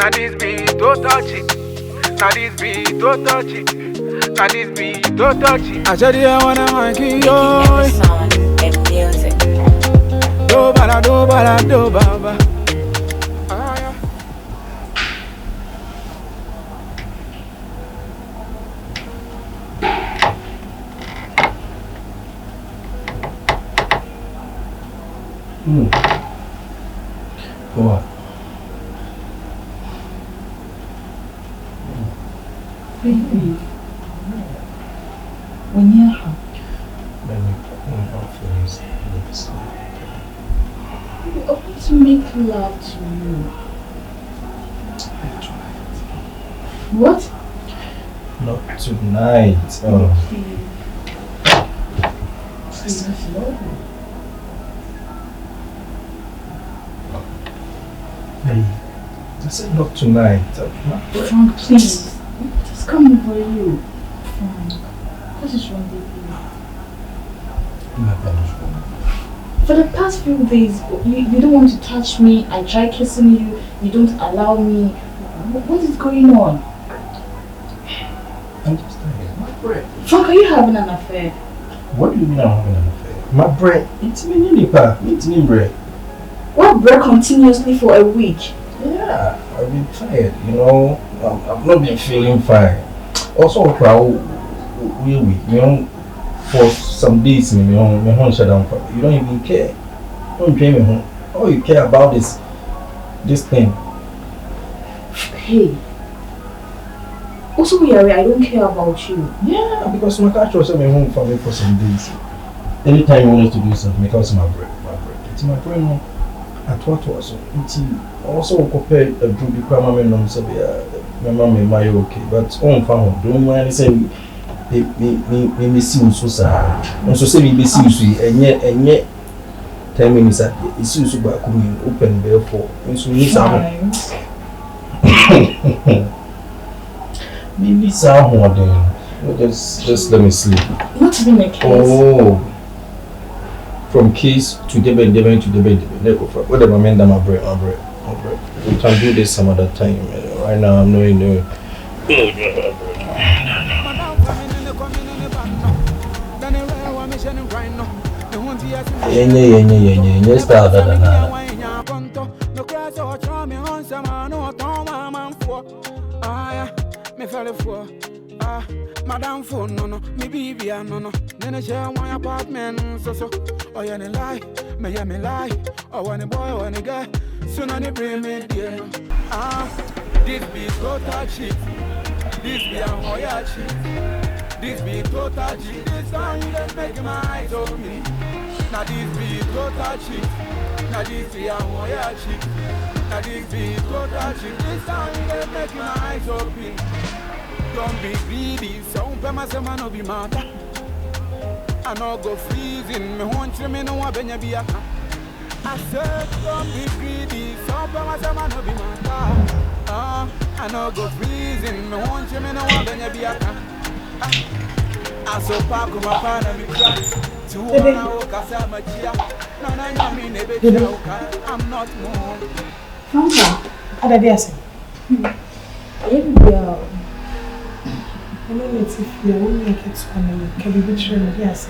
Now this beat don't touch it. Now this beat don't touch it. Now this beat don't touch it. I said I wanna make you Making sound and music. do baba. What? Baby, when you're home, Baby, I'm feeling I want to make love to you. What? Not tonight. Oh. Please, love me. Hey, I said not tonight. Frank, please. Just coming for you. Frank, what is wrong with you? For the past few days, you don't want to touch me. I try kissing you. You don't allow me. What is going on? I'm just tired. My breath. Frank, are you having an affair? What do you mean I'm having an affair? My breath. It's me, Nipa. It's me, breath. What break continuously for a week? Yeah, I've been tired, you know. I've not been feeling fine. Also, we for some days, me home shut down. You don't even care. You don't pay me home. All you care about is this thing. Hey. Also, I don't care about you. Yeah, because my catch was me home for me for some days. Anytime you want to do something, make us my break. It's my brain. At what was it? Also compare a group because my mom said, my mom may okay, but on found don't want to say me see you so sad. And so say me see you and yet 10 minutes at it's you so back open therefore. And so you maybe someone then. Just let me sleep. Not even a case. Oh. From case to the bed to the bed. Whatever meant that my bread. We can do this some other time. Right now I'm not in the yeah, start that. Madam phone no, me baby no. Then I share my apartment so. Oh yeah, lie, me lie. Oh when a boy, when a girl, soon on the bring me there. This be total shit. This be a hoya shit. This be total shit. This time you just make my eyes on me. Now this be total shit. Now this be a hoya shit. Now this be total shit. This time you just make my eyes on me. Don't be greedy, so myself man no be matter. I no go freezing, me want me no want benya be a. I said don't be greedy, so myself man no be matter. I no go freezing, me want me no want benya be a. I so pack my pan and me cry. 2 hours kasa machia. Na me nebe chauka. I'm not more. Franka, ada dia say. I don't know if you want to get can be between yes.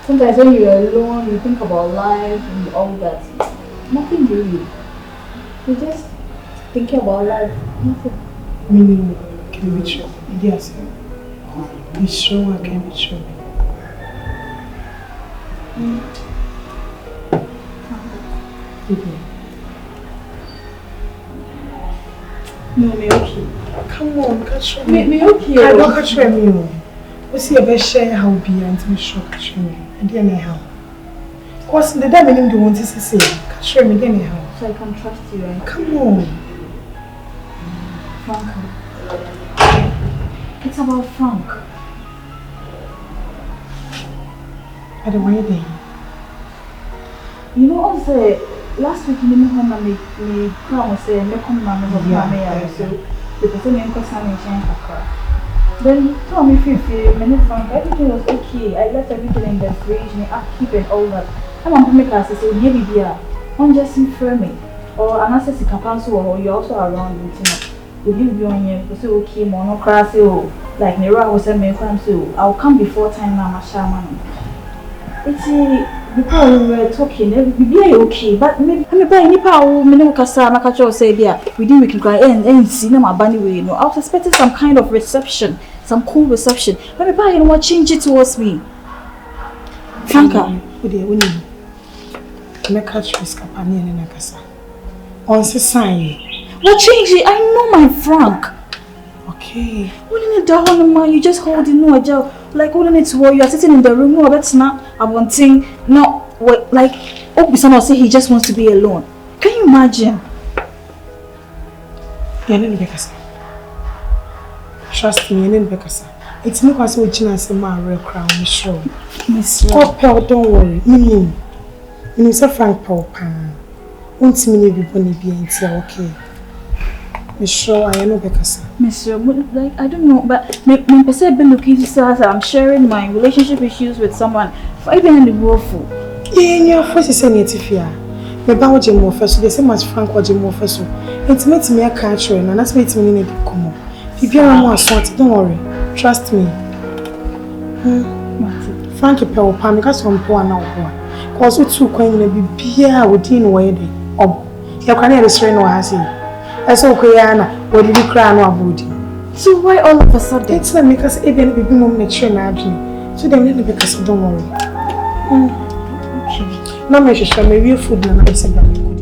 Sometimes when you're alone, you think about life and all that. Nothing really. You're just thinking about life. Nothing. Meaning can be true. Yes. Be sure I can be true. No, me okay. Come on, catch me. Me okay. I don't catch me. We see a best share how be and me sure catch me. And then I how. Cause the day me don't want to say catch me then I how. So I can trust you, right? Come on. Frank. It's about Frank. By the way, then. You know, also last week you know when me come say me come na me so the person me come stand in Accra. Then he told me me Frank, everything was okay. I left everything in the fridge, me upkeep and all that. I'm going to make us say, yeah, on just in me. or another SIKAPA so you're also around with will you be on here? Say okay, no cry say like Nero was saying me come say I'll come before time now, my shaman. It's because we were talking, be okay, but maybe I'm buying any power. Me no kasa na kacho say there. We can cry and see na my bunny way. No, I was expecting some kind of reception, some cool reception. But me buying what change it towards me. Franka, who dey win? Me catch risk apani and na kasa. On se sign. What change it? I know my Frank. Okay. When you down, you just holding no gel. Like when it's war, you are sitting in the room. No, that's not. I want thing. No, what like? Oh, someone say he just wants to be alone. Can you imagine? Trust me, it's not because we chance a man real crown. We sure. Miss Oh, don't worry. You say Frank Papa. Won't me be born be okay. Miss Shaw, I know because Monsieur, like I don't know, but me person been looking to say I'm sharing my relationship issues with someone for even in the world for. Yeah, your first is saying it fear. Me ba oje mo first, they say much Frank oje mo first. Intimate me a country and that's me need to come on. Bibiara mo asort, don't worry. Trust me. Frank pe opa me ka so mpo na opo. Cause we two kwan na bibia within where dey. You can hear the strain no has I saw Koyana, what did you cry no about? So why all of a sudden? It's not because even if you mom next year so then let me because don't worry. Okay. Now me should me real food na I said that me good.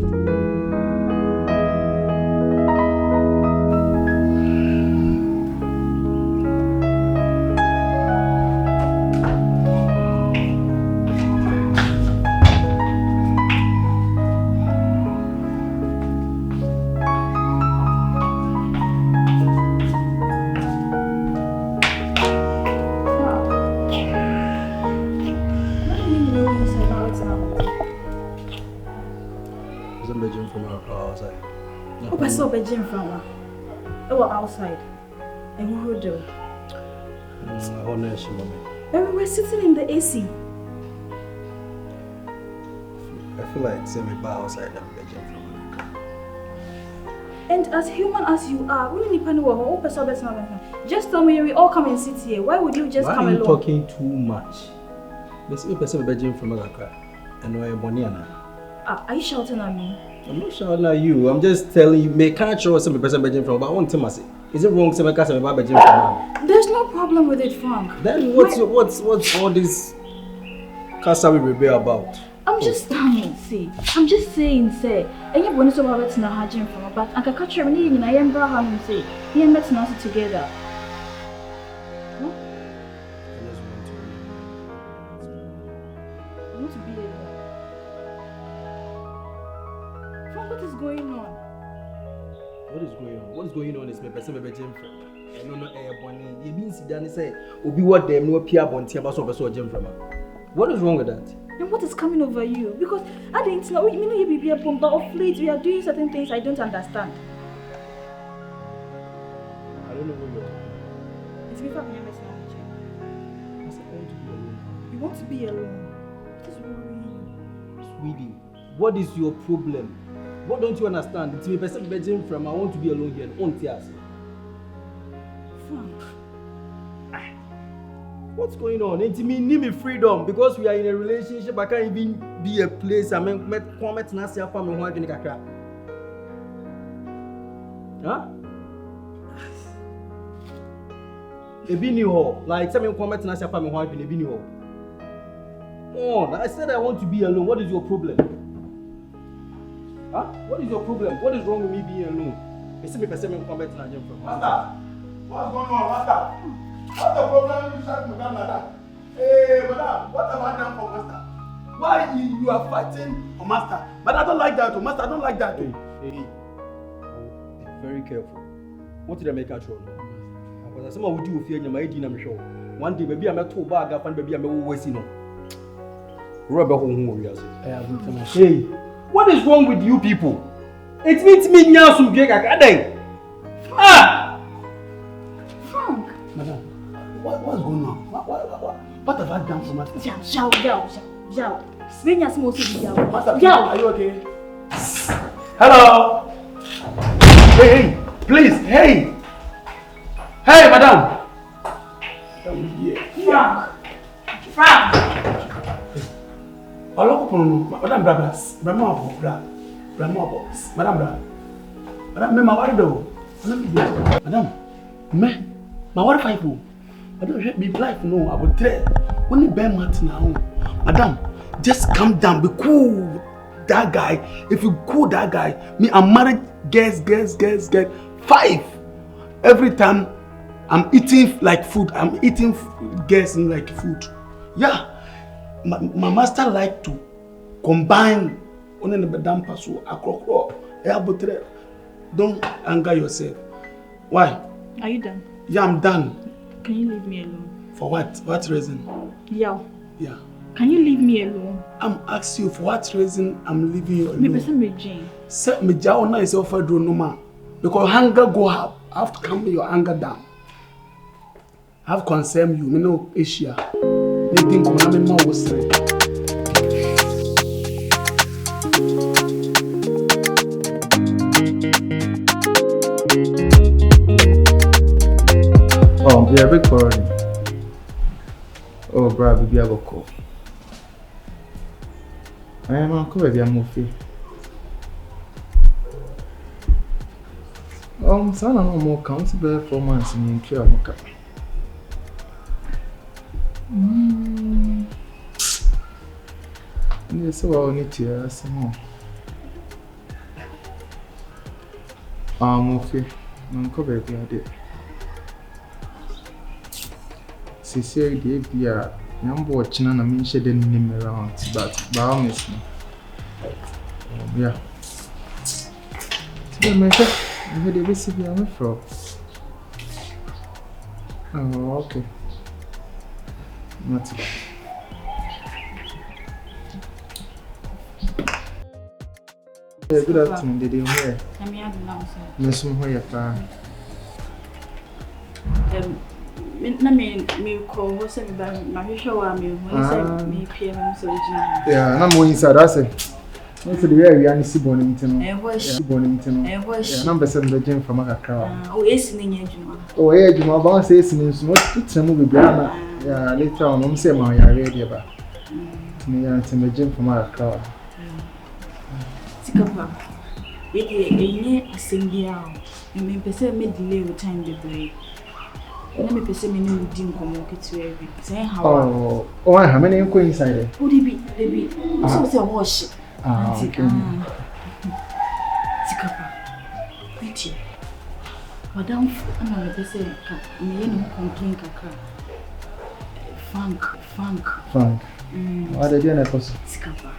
Outside. And who do? And we were sitting in the AC. I feel like saying me by outside that bedroom from America. And as human as you are, we need to just tell me we all come and sit here. Why would you just come alone? Why are you talking too much? Let's see person bedroom from America. And why Boniana? Are you shouting at me? I'm not shouting at you. I'm just telling you. Me can't show some person bedroom from, but I want to say. Is it wrong to make us about bedroom from? There's no problem with it, Frank. Then what's all this casa we rebel about? I'm just saying, say, and you're going to have it in a hajin from, but I can catch your name and I am Braham say, he and let's not together. I want to be alone. Frank, what is going on? What is going on? What is going on is my person bedroom from. I don't know air bonnie. You mean sit down and say, Obi what them no appear bonti about so person gym from. What is wrong with that? And what is coming over you? Because I didn't know you be a bomb, but of late we are doing certain things I don't understand. I don't know what you're talking about. It's before I'm messing up with you. I said I want to be alone. You want to be alone? What is worrying you? Sweetie, what is your problem? What don't you understand? It's me person bedroom from. I want to be alone here. On tears. Frank. What's going on? It mean need me freedom because we are in a relationship. I can't even be a place. I mean, comment na see after me want to kakra. Huh? Ebi ni ho. Like say me comment na see after me want to ebi ni ho. Oh, I said I want to be alone. What is your problem? Huh? What is your problem? What is wrong with me being alone? You see me person me comment na jam from. Master, what's going on, Master? What's the problem you shut me down like that? Hey, madam, what have I done for Master? Why you are fighting for Master? But I don't like that, Master, I don't like that. Hey. Be very careful. What did I make out wrong? Because some would do fear my idea, I'm sure. One day, maybe I'm a two bag up and maybe I'm always in. Rubber home, hey, what is wrong with you people? It means me now to get a ah! Frank! Madam, what's going on? What have I done for Master? Yaw. Swing your small city, Yaw. Master, Yaw. are you okay? Hello. Hey, please, hey, madam. Frank. Madam, my wife, I don't be life, no, I would tell. Only bear mat now. Madam, just calm down, be cool. That guy, if you cool that guy, me, I'm married, guess. 5. Every time I'm eating like food, I'm eating guessing like food. Yeah, my master like to combine only the madam pasu akro. Don't anger yourself. Why? Are you done? Yeah, I'm done. Can you leave me alone? For what? What reason? Yeah. Yeah. Can you leave me alone? I'm asking you for what reason I'm leaving you alone. Maybe some Jane. Set me down is offered no man. Because hunger go up. I have to calm your anger down. I have concern you, know Asia. They think I'm more was Oh, yeah, big party. Oh, brother, baby, I will call. I am uncle, baby, I'm moving. Son, I no more countable 4 months in Kiamaka. Yes, so I'll need to hear some more. I'm okay. Uncle, baby, I did. Sincerely, dear, I'm watching and I'm shedding him around, but by miss me. Yeah. So, my friend, I heard a recipe on the frog. Oh, okay. Not too bad. Good afternoon, Dede. Here. I'm here now, sir. Miss Moya. Me call what's it about my show? Me PM so yeah, and I'm going inside. I say, what's the way we are see born in and what's born in number 7 the gym from Accra. Oh, yes, in your oh, yeah, you know, about says in it's a movie. Yeah, later on, I'm saying my ready about me and the gym from Accra. SIKAPA. It is singing out. You may be saying mid delay with time the break. Let me say me no din komo to every. Say how. Oh, how many go inside there? Who they be. So say wash. Okay. SIKAPA. Pretty. Madam, I'm not say me no complain kakra. Frank. What did you know cause? SIKAPA.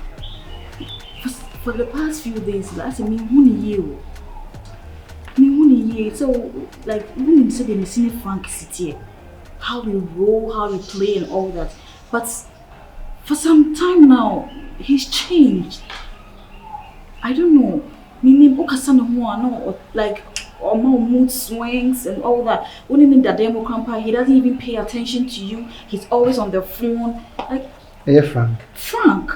For the past few days, last me who so like when you said they seen Frank City, how we roll, how we play and all that. But for some time now, he's changed. I don't know. Meaning no like or more mood swings and all that. When in the demo grandpa, he doesn't even pay attention to you. He's always on the phone. Like Frank.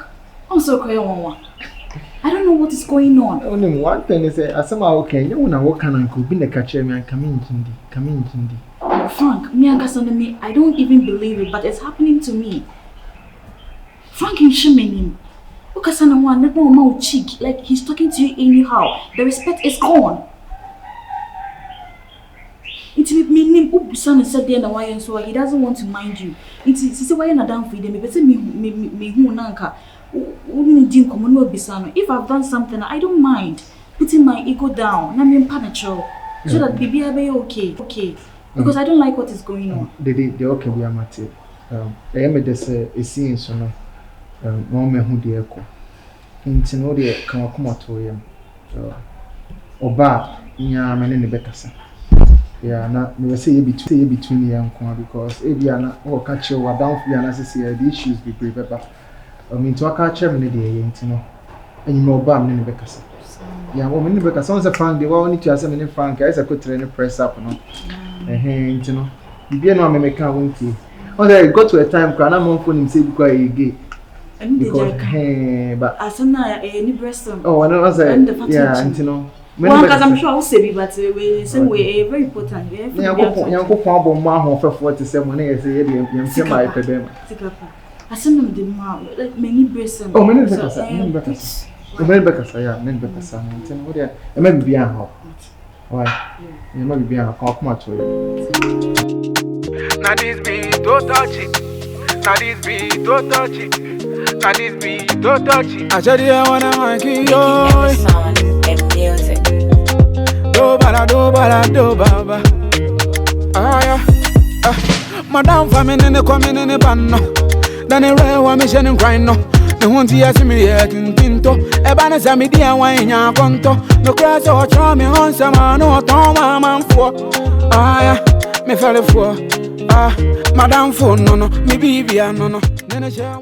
I'm so crazy. I don't know what is going on. Only one thing is that somehow okay, you wanna walk and could be the catcher me and come in Jindi. Frank, me, I don't even believe it, but it's happening to me. Frank in Shimenim. Okasana one not more cheek, like he's talking to you anyhow. The respect is gone. It's meaning Ubusana said there and so he doesn't want to mind you. It's why you're not down for them, but me who nanka. If I've done something, I don't mind putting my ego down. I'm in panic so that baby will be okay. Because I don't like what is going on. They okay be amate. I am this a scene so no. Mama who the echo. Into no the come to him. Oba nya mene ne bekasa. Yeah, na me say between you and because if you are not or catch you down for you and say the issues be paper. I mean, to a catcher, me the you know, and you know, bam, in the Becassa. Yeah, woman, the Becassa, sounds a Frank, they won't need to ask me Frank, as I could train a press up, no, and hang, you know, you know, I make a winky. Oh, there, go to a time, Cranam phone him say, quite gay. because but as na any breast. Oh, and I was yeah, and you know. Well, because I'm sure I'll say, but we same way very important. Yeah, go for more for 47 money. I say, my problem. I send them the many breasts. Oh, many better, many better. Many better, yeah, many better. And what there, I may be a hop. Why? You might be a hop much. Now this be don't touch it. Now this be don't touch it. Now this be don't touch it. I said I wanna make you Making every sound and music. do baba. Ah yeah. Madam famine in the coming in the ban no. Then the rain wa me shining grind no. The one tia see me yet in tinto. Ebana sa me dia wine ya konto. No cross or charm me on some no ton man for. Ah yeah. Me fell for. Madam phone no. Me baby no. Then I share